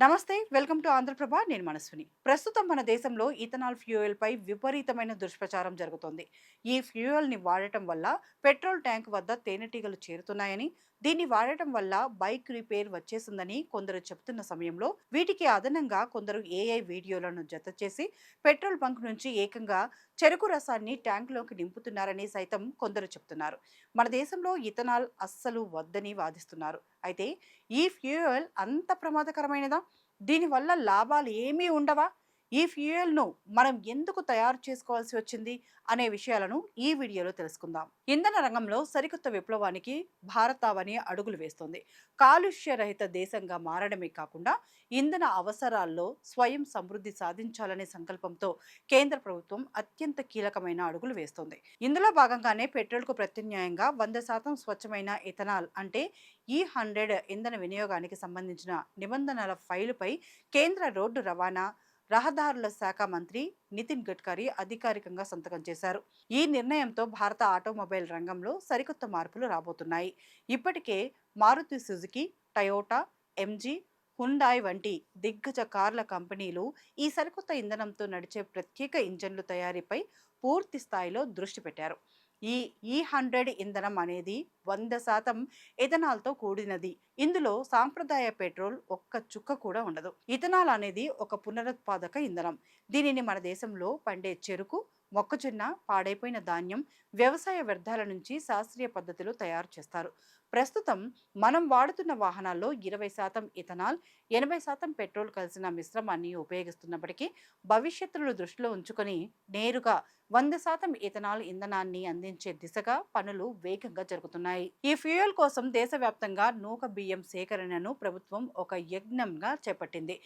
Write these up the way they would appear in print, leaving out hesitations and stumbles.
నమస్తే, welcome to Andhraprabha. నేను మనస్విని. ప్రస్తుతం మన దేశంలో ఇథనాల్ ఫ్యూయల్ పై విపరీతమైన దుష్ప్రచారం జరుగుతోంది. ఈ ఫ్యూయల్ ని వాడటం వల్ల పెట్రోల్ ట్యాంక్ వద్ద తేనెటీగలు చేరుతున్నాయని, దీన్ని వాడటం వల్ల బైక్ రిపేర్ వచ్చేసిందని కొందరు చెబుతున్న సమయంలో, వీటికి అదనంగా కొందరు ఏఐ వీడియోలను జత చేసి పెట్రోల్ బంక్ నుంచి ఏకంగా చెరుకు రసాన్ని ట్యాంకులోకి నింపుతున్నారని సైతం కొందరు చెప్తున్నారు. మన దేశంలో ఇథనాల్ అస్సలు వద్దని వాదిస్తున్నారు. అయితే ఈ ఫ్యూయల్ అంత ప్రమాదకరమైనదా? దీనివల్ల లాభాలు ఏమీ ఉండవా? ఈ ఫ్యూయల్‌ను మనం ఎందుకు తయారు చేసుకోవాల్సి వచ్చింది? అనే విషయాలను ఈ వీడియోలో తెలుసుకుందాం. ఇంధన రంగంలో సరికొత్త విప్లవానికి భారతావని అడుగులు వేస్తోంది. కాలుష్య రహిత దేశంగా మారడమే కాకుండా ఇంధన అవసరాల్లో స్వయం సమృద్ధి సాధించాలనే సంకల్పంతో కేంద్ర ప్రభుత్వం అత్యంత కీలకమైన అడుగులు వేస్తోంది. ఇందులో భాగంగానే పెట్రోల్‌కు ప్రత్యామ్నాయంగా 100% స్వచ్ఛమైన ఇథనాల్ అంటే E100 ఇంధన వినియోగానికి సంబంధించిన నిబంధనల ఫైలుపై కేంద్ర రోడ్డు రవాణా, రహదారుల శాఖ మంత్రి నితిన్ గడ్కరీ అధికారికంగా సంతకం చేశారు. ఈ నిర్ణయంతో భారత ఆటోమొబైల్ రంగంలో సరికొత్త మార్పులు రాబోతున్నాయి. ఇప్పటికే Maruti Suzuki, Toyota, MG, Hyundai వంటి దిగ్గజ కార్ల కంపెనీలు ఈ సరికొత్త ఇంధనంతో నడిచే ప్రత్యేక ఇంజన్లు తయారీపై పూర్తి స్థాయిలో దృష్టి పెట్టారు. ఈ E100 ఇంధనం అనేది 100% ఇథనాల్తో కూడినది. ఇందులో సాంప్రదాయ పెట్రోల్ ఒక్క చుక్క కూడా ఉండదు. ఇథనాల్ అనేది ఒక పునరుత్పాదక ఇంధనం. దీనిని మన దేశంలో పండే చెరుకు, మొక్కజొన్న, పాడైపోయిన ధాన్యం, వ్యవసాయ వ్యర్థాల నుంచి శాస్త్రీయ పద్ధతిలో తయారు చేస్తారు. ప్రస్తుతం మనం వాడుతున్న వాహనాల్లో 20% ఇథనాల్, 80% పెట్రోల్ కలిసిన మిశ్రమాన్ని ఉపయోగిస్తున్నప్పటికీ భవిష్యత్తును దృష్టిలో ఉంచుకొని నేరుగా 100% ఇథనాల్ ఇంధనాన్ని అందించే దిశగా పనులు వేగంగా జరుగుతున్నాయి. ఈ ఫ్యూయల్ కోసం దేశవ్యాప్తంగా నూక బియ్యం సేకరణను ప్రభుత్వం ఒక యజ్ఞంగా చేపట్టింది.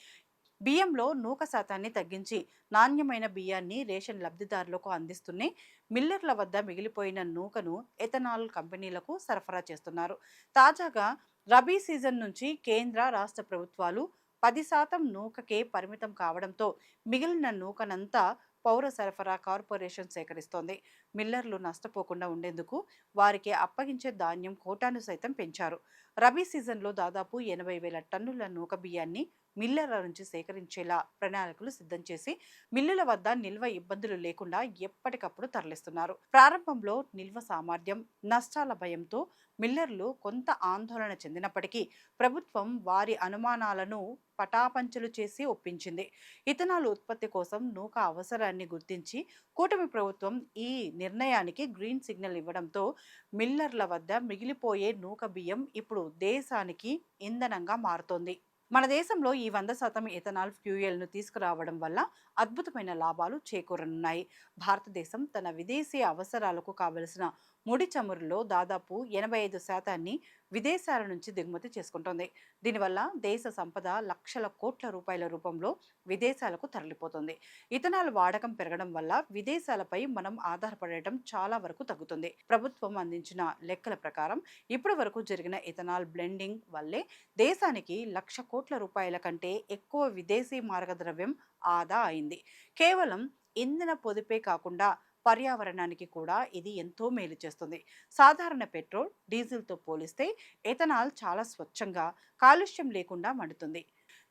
బియ్యంలో నూక శాతాన్ని తగ్గించి నాణ్యమైన బియ్యాన్ని రేషన్ లబ్ధిదారులకు అందిస్తూనే మిల్లర్ల వద్ద మిగిలిపోయిన నూకను ఎథనాల్ కంపెనీలకు సరఫరా చేస్తున్నారు. తాజాగా రబీ సీజన్ నుంచి కేంద్ర రాష్ట్ర ప్రభుత్వాలు 10% నూకకే పరిమితం కావడంతో మిగిలిన నూకనంతా పౌర సరఫరా కార్పొరేషన్ సేకరిస్తోంది. మిల్లర్లు నష్టపోకుండా ఉండేందుకు వారికి అప్పగించే ధాన్యం కోటాను సైతం పెంచారు. రబీ సీజన్లో దాదాపు 80,000 టన్నుల నూక బియ్యాన్ని మిల్లర్ల నుంచి సేకరించేలా ప్రణాళికలు సిద్ధం చేసి మిల్లుల వద్ద నిల్వ ఇబ్బందులు లేకుండా ఎప్పటికప్పుడు తరలిస్తున్నారు. ప్రారంభంలో నిల్వ సామర్థ్యం, నష్టాల భయంతో మిల్లర్లు కొంత ఆందోళన చెందినప్పటికీ ప్రభుత్వం వారి అనుమానాలను పటాపంచలు చేసి ఒప్పించింది. ఇథనాల్ ఉత్పత్తి కోసం నూక అవసరాన్ని గుర్తించి కూటమి ప్రభుత్వం ఈ నిర్ణయానికి గ్రీన్ సిగ్నల్ ఇవ్వడంతో మిల్లర్ల వద్ద మిగిలిపోయే నూక బియ్యం ఇప్పుడు దేశానికి ఇంధనంగా మారుతోంది. మన దేశంలో ఈ 100% ఇథనాల్ ఫ్యూయల్ను తీసుకురావడం వల్ల అద్భుతమైన లాభాలు చేకూరనున్నాయి. భారతదేశం తన విదేశీ అవసరాలకు కావలసిన ముడి చమురులో దాదాపు 85% విదేశాల నుంచి దిగుమతి చేసుకుంటోంది. దీనివల్ల దేశ సంపద లక్షల కోట్ల రూపాయల రూపంలో విదేశాలకు తరలిపోతుంది. ఇథనాల్ వాడకం పెరగడం వల్ల విదేశాలపై మనం ఆధారపడటం చాలా వరకు తగ్గుతుంది. ప్రభుత్వం అందించిన లెక్కల ప్రకారం ఇప్పటి వరకు జరిగిన ఇథనాల్ బ్లెండింగ్ వల్లే దేశానికి 1,00,000 కోట్ల రూపాయల కంటే ఎక్కువ విదేశీ మార్గద్రవ్యం ఆదా అయింది. కేవలం ఇంధన పొదుపే కాకుండా పర్యావరణానికి కూడా ఇది ఎంతో మేలు చేస్తుంది. సాధారణ పెట్రోల్, డీజిల్తో పోలిస్తే ఎథనాల్ చాలా స్వచ్ఛంగా, కాలుష్యం లేకుండా మండుతుంది.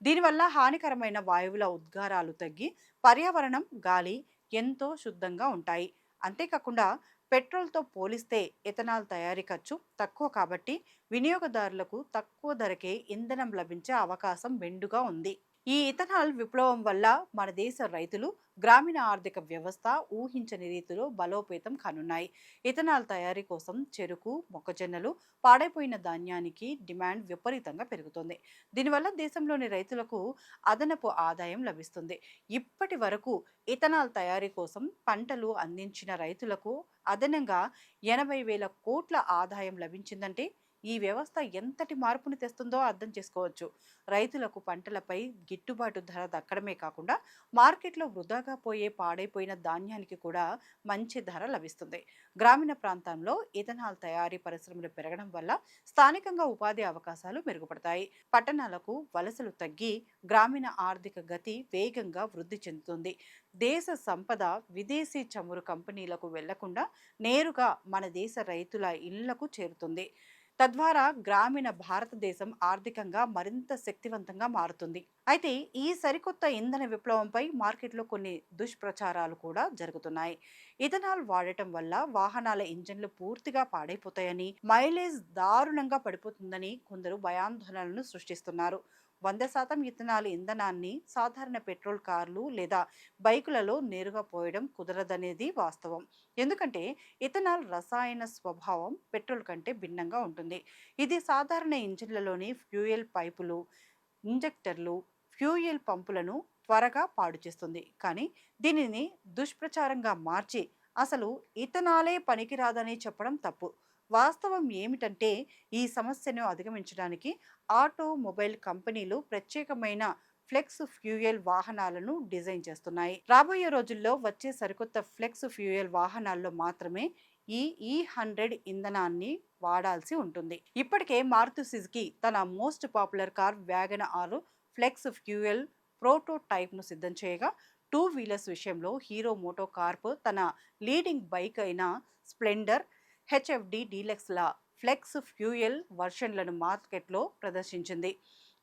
దీనివల్ల హానికరమైన వాయువుల ఉద్గారాలు తగ్గి పర్యావరణం, గాలి ఎంతో శుద్ధంగా ఉంటాయి. అంతేకాకుండా పెట్రోల్తో పోలిస్తే ఎథనాల్ తయారీ ఖర్చు తక్కువ కాబట్టి వినియోగదారులకు తక్కువ ధరకే ఇంధనం లభించే అవకాశం మెండుగా ఉంది. ఈ ఇథనాల్ విప్లవం వల్ల మన దేశ రైతులు, గ్రామీణ ఆర్థిక వ్యవస్థ ఊహించని రీతిలో బలోపేతం కానున్నాయి. ఇథనాల్ తయారీ కోసం చెరుకు, మొక్కజొన్నలు, పాడైపోయిన ధాన్యానికి డిమాండ్ విపరీతంగా పెరుగుతుంది. దీనివల్ల దేశంలోని రైతులకు అదనపు ఆదాయం లభిస్తుంది. ఇప్పటి వరకు ఇథనాల్ తయారీ కోసం పంటలు అందించిన రైతులకు అదనంగా 80,000 కోట్ల ఆదాయం లభించిందంటే ఈ వ్యవస్థ ఎంతటి మార్పుని తెస్తుందో అర్థం చేసుకోవచ్చు. రైతులకు పంటలపై గిట్టుబాటు ధర దక్కడమే కాకుండా మార్కెట్లో వృధాగా పోయే పాడైపోయిన ధాన్యానికి కూడా మంచి ధర లభిస్తుంది. గ్రామీణ ప్రాంతంలో ఇథనాల్ తయారీ పరిశ్రమలు పెరగడం వల్ల స్థానికంగా ఉపాధి అవకాశాలు మెరుగుపడతాయి. పట్టణాలకు వలసలు తగ్గి గ్రామీణ ఆర్థిక గతి వేగంగా వృద్ధి చెందుతుంది. దేశ సంపద విదేశీ చమురు కంపెనీలకు వెళ్లకుండా నేరుగా మన దేశ రైతుల ఇళ్లకు చేరుతుంది. తద్వారా గ్రామీణ భారతదేశం ఆర్థికంగా మరింత శక్తివంతంగా మారుతుంది. అయితే ఈ సరికొత్త ఇంధన విప్లవంపై మార్కెట్లో కొన్ని దుష్ప్రచారాలు కూడా జరుగుతున్నాయి. ఇథనాల్ వాడటం వల్ల వాహనాల ఇంజన్లు పూర్తిగా పాడైపోతాయని, మైలేజ్ దారుణంగా పడిపోతుందని కొందరు భయాందోళనలను సృష్టిస్తున్నారు. 100% ఇథనాల్ ఇంధనాన్ని సాధారణ పెట్రోల్ కార్లు లేదా బైకులలో నేరుగా పోయడం కుదరదనేది వాస్తవం. ఎందుకంటే ఇథనాల్ రసాయన స్వభావం పెట్రోల్ కంటే భిన్నంగా ఉంటుంది. ఇది సాధారణ ఇంజిన్లలోని ఫ్యూయల్ పైపులు, ఇంజెక్టర్లు, ఫ్యూయల్ పంపులను త్వరగా పాడు చేస్తుంది. కానీ దీనిని దుష్ప్రచారంగా మార్చి అసలు ఇథనాలే పనికిరాదని చెప్పడం తప్పు. వాస్తవం ఏమిటంటే ఈ సమస్యను అధిగమించడానికి ఆటోమొబైల్ కంపెనీలు ప్రత్యేకమైన ఫ్లెక్స్ ఫ్యూయల్ వాహనాలను డిజైన్ చేస్తున్నాయి. రాబోయే రోజుల్లో వచ్చే సరికొత్త ఫ్లెక్స్ ఫ్యూయల్ వాహనాల్లో మాత్రమే ఈ E100 ఇంధనాన్ని వాడాల్సి ఉంటుంది. ఇప్పటికే మారుతి సుజుకి తన most popular car wagon R flex fuel prototype ను సిద్ధం చేయగా, టూ వీలర్స్ విషయంలో హీరో మోటో కార్ప్ తన లీడింగ్ బైక్ అయిన స్ప్లెండర్, హెచ్ఎఫ్డి డీలక్స్ల ఫ్లెక్స్ ఫ్యూయల్ వర్షన్లను మార్కెట్లో ప్రదర్శించింది.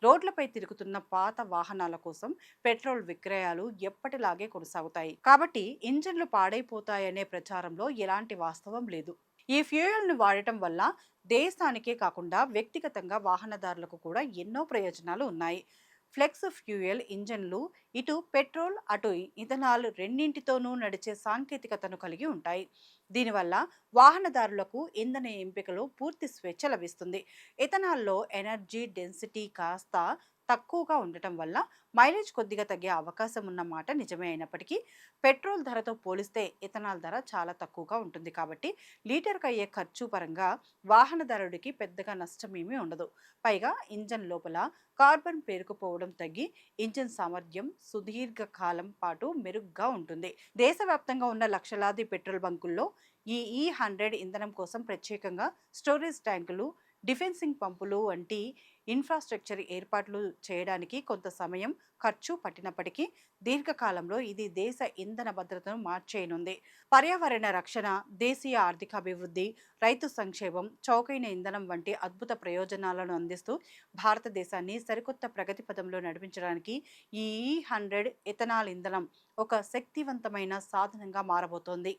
రోడ్లపై తిరుగుతున్న పాత వాహనాల కోసం పెట్రోల్ విక్రయాలు ఎప్పటిలాగే కొనసాగుతాయి. కాబట్టి ఇంజన్లు పాడైపోతాయనే ప్రచారంలో ఎలాంటి వాస్తవం లేదు. ఈ ఫ్యూయల్ను వాడటం వల్ల దేశానికే కాకుండా వ్యక్తిగతంగా వాహనదారులకు కూడా ఎన్నో ప్రయోజనాలు ఉన్నాయి. ఫ్లెక్స్ ఫ్యూయల్ ఇంజన్లు ఇటు పెట్రోల్, అటు ఇథనాల్ రెండింటితోనూ నడిచే సాంకేతికతను కలిగి ఉంటాయి. దీనివల్ల వాహనదారులకు ఇంధన ఎంపికలో పూర్తి స్వేచ్ఛ లభిస్తుంది. ఇథనాల్లో ఎనర్జీ డెన్సిటీ కాస్త తక్కువగా ఉండటం వల్ల మైలేజ్ కొద్దిగా తగ్గే అవకాశం ఉన్న మాట నిజమే అయినప్పటికీ, పెట్రోల్ ధరతో పోలిస్తే ఇథనాల్ ధర చాలా తక్కువగా ఉంటుంది. కాబట్టి లీటర్కి అయ్యే ఖర్చు పరంగా వాహనదారుడికి పెద్దగా నష్టమేమీ ఉండదు. పైగా ఇంజన్ లోపల కార్బన్ పేరుకుపోవడం తగ్గి ఇంజిన్ సామర్థ్యం సుదీర్ఘ కాలం పాటు మెరుగ్గా ఉంటుంది. దేశవ్యాప్తంగా ఉన్న లక్షలాది పెట్రోల్ బంకుల్లో ఈ E100 ఇంధనం కోసం ప్రత్యేకంగా స్టోరేజ్ ట్యాంకులు, డిఫెన్సింగ్ పంపులు వంటి ఇన్ఫ్రాస్ట్రక్చర్ ఏర్పాట్లు చేయడానికి కొంత సమయం ఖర్చు పట్టినప్పటికీ, దీర్ఘకాలంలో ఇది దేశ ఇంధన భద్రతను మార్చేయనుంది. పర్యావరణ రక్షణ, దేశీయ ఆర్థికాభివృద్ధి, రైతు సంక్షేమం, చౌకైన ఇంధనం వంటి అద్భుత ప్రయోజనాలను అందిస్తూ భారతదేశాన్ని సరికొత్త ప్రగతి పదంలో నడిపించడానికి ఈ E100 ఇథనాల్ ఇంధనం ఒక శక్తివంతమైన సాధనంగా మారబోతోంది.